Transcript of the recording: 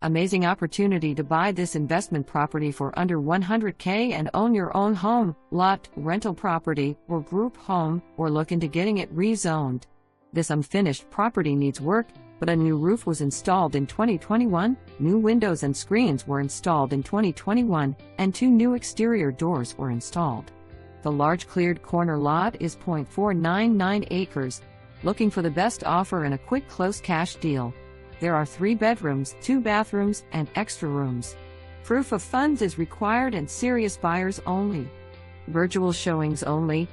Amazing opportunity to buy this investment property for under $100K and own your own home, lot, rental property, or group home, or look into getting it rezoned. This unfinished property needs work, but a new roof was installed in 2021, new windows and screens were installed in 2021, and 2 new exterior doors were installed. The large cleared corner lot is 0.499 acres. Looking for the best offer and a quick close cash deal. There are 3 bedrooms, 2 bathrooms, and extra rooms. Proof of funds is required and serious buyers only. Virtual showings only.